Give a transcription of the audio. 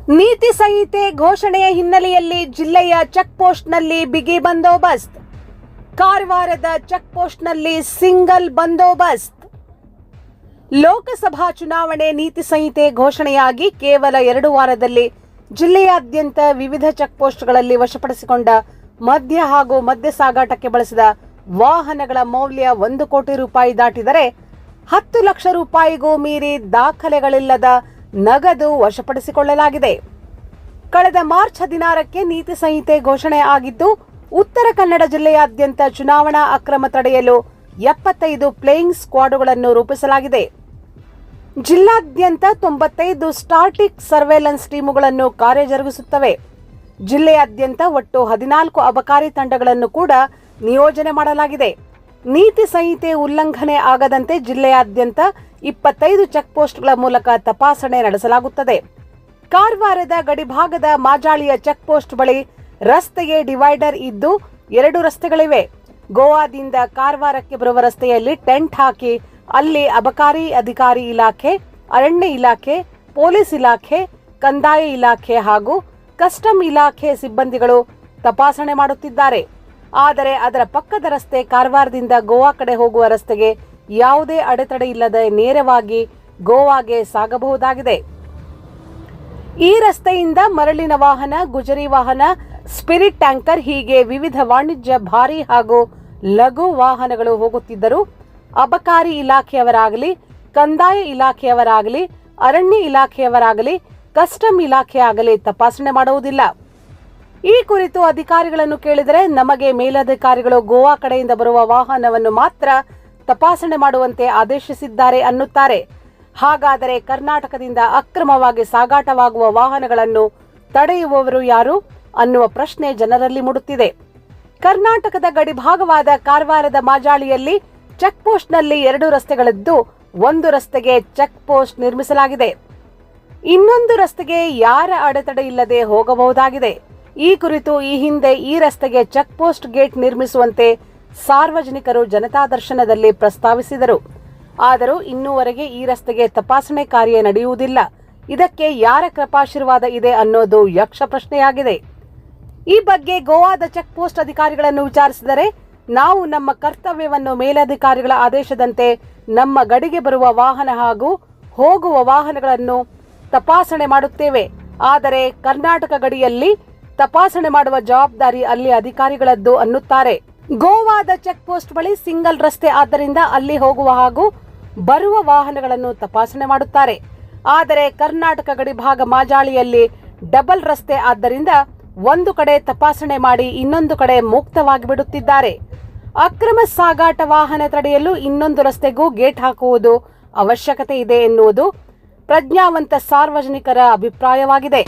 ನೀತಿ ಸಂಹಿತೆ ಘೋಷಣೆಯ ಹಿನ್ನೆಲೆಯಲ್ಲಿ ಜಿಲ್ಲೆಯ ಚೆಕ್ಪೋಸ್ಟ್ನಲ್ಲಿ ಬಿಗಿ ಬಂದೋಬಸ್ತ್. ಕಾರವಾರದ ಚೆಕ್ಪೋಸ್ಟ್ನಲ್ಲಿ ಸಿಂಗಲ್ ಬಂದೋಬಸ್ತ್. ಲೋಕಸಭಾ ಚುನಾವಣೆ ನೀತಿ ಸಂಹಿತೆ ಘೋಷಣೆಯಾಗಿ ಕೇವಲ 2 ವಾರದಲ್ಲಿ ಜಿಲ್ಲೆಯಾದ್ಯಂತ ವಿವಿಧ ಚೆಕ್ಪೋಸ್ಟ್ಗಳಲ್ಲಿ ವಶಪಡಿಸಿಕೊಂಡ ಮದ್ಯ ಹಾಗೂ ಮದ್ಯ ಸಾಗಾಟಕ್ಕೆ ಬಳಸಿದ ವಾಹನಗಳ ಮೌಲ್ಯ 1 ಕೋಟಿ ರೂಪಾಯಿ ದಾಟಿದರೆ 10 ಲಕ್ಷ ರೂಪಾಯಿಗೂ ಮೀರಿ ದಾಖಲೆಗಳಿಲ್ಲದ ನಗದು ವಶಪಡಿಸಿಕೊಳ್ಳಲಾಗಿದೆ. ಕಳೆದ ಮಾರ್ಚ್ 16ಕ್ಕೆ ನೀತಿ ಸಂಹಿತೆ ಘೋಷಣೆ ಆಗಿದ್ದು, ಉತ್ತರ ಕನ್ನಡ ಜಿಲ್ಲೆಯಾದ್ಯಂತ ಚುನಾವಣಾ ಅಕ್ರಮ ತಡೆಯಲು 75 ಫ್ಲೈಯಿಂಗ್ ಸ್ಕ್ವಾಡ್ಗಳನ್ನು ರೂಪಿಸಲಾಗಿದೆ. ಜಿಲ್ಲಾದ್ಯಂತ 95 ಸ್ಟಾಟಿಕ್ ಸರ್ವೇಲೆನ್ಸ್ ಟೀಮುಗಳನ್ನು ಕಾರ್ಯಜರುಗಿಸುತ್ತವೆ. ಜಿಲ್ಲೆಯಾದ್ಯಂತ ಒಟ್ಟು 14 ಅಬಕಾರಿ ತಂಡಗಳನ್ನು ಕೂಡ ನಿಯೋಜನೆ ಮಾಡಲಾಗಿದೆ. ನೀತಿ ಸಂಹಿತೆ ಉಲ್ಲಂಘನೆ ಆಗದಂತೆ ಜಿಲ್ಲೆಯಾದ್ಯಂತ 25 ಚೆಕ್ಪೋಸ್ಟ್ಗಳ ಮೂಲಕ ತಪಾಸಣೆ ನಡೆಸಲಾಗುತ್ತದೆ. ಕಾರವಾರದ ಗಡಿಭಾಗದ ಮಾಜಾಳಿಯ ಚೆಕ್ಪೋಸ್ಟ್ ಬಳಿ ರಸ್ತೆಗೆ ಡಿವೈಡರ್ ಇದ್ದು 2 ರಸ್ತೆಗಳಿವೆ. ಗೋವಾದಿಂದ ಕಾರವಾರಕ್ಕೆ ಬರುವ ರಸ್ತೆಯಲ್ಲಿ ಟೆಂಟ್ ಹಾಕಿ ಅಲ್ಲಿ ಅಬಕಾರಿ ಅಧಿಕಾರಿ ಇಲಾಖೆ, ಅರಣ್ಯ ಇಲಾಖೆ, ಪೊಲೀಸ್ ಇಲಾಖೆ, ಕಂದಾಯ ಇಲಾಖೆ ಹಾಗೂ ಕಸ್ಟಮ್ ಇಲಾಖೆ ಸಿಬ್ಬಂದಿಗಳು ತಪಾಸಣೆ ಮಾಡುತ್ತಿದ್ದಾರೆ. ಆದರೆ ಅದರ ಪಕ್ಕದ ರಸ್ತೆ ಕಾರವಾರದಿಂದ ಗೋವಾ ಕಡೆ ಹೋಗುವ ರಸ್ತೆಗೆ ಯಾವುದೇ ಅಡೆತಡೆ ಇಲ್ಲದೆ ನೇರವಾಗಿ ಗೋವಾಗೆ ಸಾಗಬಹುದಾಗಿದೆ. ಈ ರಸ್ತೆಯಿಂದ ಮರಳಿನ ವಾಹನ, ಗುಜರಿ ವಾಹನ, ಸ್ಪಿರಿಟ್ ಟ್ಯಾಂಕರ್ ಹೀಗೆ ವಿವಿಧ ವಾಣಿಜ್ಯ ಭಾರಿ ಹಾಗೂ ಲಘು ವಾಹನಗಳು ಹೋಗುತ್ತಿದ್ದರೂ ಅಬಕಾರಿ ಇಲಾಖೆಯವರಾಗಲಿ, ಕಂದಾಯ ಇಲಾಖೆಯವರಾಗಲಿ, ಅರಣ್ಯ ಇಲಾಖೆಯವರಾಗಲಿ, ಕಸ್ಟಮ್ ಇಲಾಖೆ ಆಗಲಿ ತಪಾಸಣೆ ಮಾಡುವುದಿಲ್ಲ. ಈ ಕುರಿತು ಅಧಿಕಾರಿಗಳನ್ನು ಕೇಳಿದರೆ ನಮಗೆ ಮೇಲಧಿಕಾರಿಗಳು ಗೋವಾ ಕಡೆಯಿಂದ ಬರುವ ವಾಹನವನ್ನು ಮಾತ್ರ ತಪಾಸಣೆ ಮಾಡುವಂತೆ ಆದೇಶಿಸಿದ್ದಾರೆ ಅನ್ನುತ್ತಾರೆ. ಹಾಗಾದರೆ ಕರ್ನಾಟಕದಿಂದ ಅಕ್ರಮವಾಗಿ ಸಾಗಾಟವಾಗುವ ವಾಹನಗಳನ್ನು ತಡೆಯುವವರು ಯಾರು ಅನ್ನುವ ಪ್ರಶ್ನೆ ಜನರಲ್ಲಿ ಮೂಡುತ್ತಿದೆ. ಕರ್ನಾಟಕದ ಗಡಿಭಾಗವಾದ ಕಾರವಾರದ ಮಾಜಾಳಿಯಲ್ಲಿ ಚೆಕ್ಪೋಸ್ಟ್ನಲ್ಲಿ 2 ರಸ್ತೆಗಳಿದ್ದು, ಒಂದು ರಸ್ತೆಗೆ ಚೆಕ್ಪೋಸ್ಟ್ ನಿರ್ಮಿಸಲಾಗಿದೆ. ಇನ್ನೊಂದು ರಸ್ತೆಗೆ ಯಾರ ಅಡೆತಡೆ ಇಲ್ಲದೆ ಹೋಗಬಹುದಾಗಿದೆ. ಈ ಕುರಿತು ಈ ಹಿಂದೆ ಈ ರಸ್ತೆಗೆ ಚೆಕ್ಪೋಸ್ಟ್ ಗೇಟ್ ನಿರ್ಮಿಸುವಂತೆ ಸಾರ್ವಜನಿಕರು ಜನತಾ ದರ್ಶನದಲ್ಲಿ ಪ್ರಸ್ತಾವಿಸಿದರು. ಆದರೂ ಇನ್ನೂವರೆಗೆ ಈ ರಸ್ತೆಗೆ ತಪಾಸಣೆ ಕಾರ್ಯ ನಡೆಯುವುದಿಲ್ಲ. ಇದಕ್ಕೆ ಯಾರ ಕೃಪಾಶೀರ್ವಾದ ಇದೆ ಅನ್ನೋದು ಯಕ್ಷ ಪ್ರಶ್ನೆಯಾಗಿದೆ. ಈ ಬಗ್ಗೆ ಗೋವಾದ ಚೆಕ್ಪೋಸ್ಟ್ ಅಧಿಕಾರಿಗಳನ್ನು ವಿಚಾರಿಸಿದರೆ, ನಾವು ನಮ್ಮ ಕರ್ತವ್ಯವನ್ನು ಮೇಲಧಿಕಾರಿಗಳ ಆದೇಶದಂತೆ ನಮ್ಮ ಗಡಿಗೆ ಬರುವ ವಾಹನ ಹಾಗೂ ಹೋಗುವ ವಾಹನಗಳನ್ನು ತಪಾಸಣೆ ಮಾಡುತ್ತೇವೆ. ಆದರೆ ಕರ್ನಾಟಕ ಗಡಿಯಲ್ಲಿ ತಪಾಸಣೆ ಮಾಡುವ ಜವಾಬ್ದಾರಿ ಅಲ್ಲಿ ಅಧಿಕಾರಿಗಳದ್ದು ಅನ್ನುತ್ತಾರೆ. ಗೋವಾದ ಚೆಕ್ಪೋಸ್ಟ್ ಬಳಿ ಸಿಂಗಲ್ ರಸ್ತೆ ಆದ್ದರಿಂದ ಅಲ್ಲಿ ಹೋಗುವ ಹಾಗೂ ಬರುವ ವಾಹನಗಳನ್ನು ತಪಾಸಣೆ ಮಾಡುತ್ತಾರೆ. ಆದರೆ ಕರ್ನಾಟಕ ಗಡಿಭಾಗ ಮಾಜಾಳಿಯಲ್ಲಿ ಡಬಲ್ ರಸ್ತೆ ಆದ್ದರಿಂದ ಒಂದು ಕಡೆ ತಪಾಸಣೆ ಮಾಡಿ ಇನ್ನೊಂದು ಕಡೆ ಮುಕ್ತವಾಗಿ ಬಿಡುತ್ತಿದ್ದಾರೆ. ಅಕ್ರಮ ಸಾಗಾಟ ವಾಹನ ತಡೆಯಲು ಇನ್ನೊಂದು ರಸ್ತೆಗೂ ಗೇಟ್ ಹಾಕುವುದು ಅವಶ್ಯಕತೆ ಇದೆ ಎನ್ನುವುದು ಪ್ರಜ್ಞಾವಂತ ಸಾರ್ವಜನಿಕರ ಅಭಿಪ್ರಾಯವಾಗಿದೆ.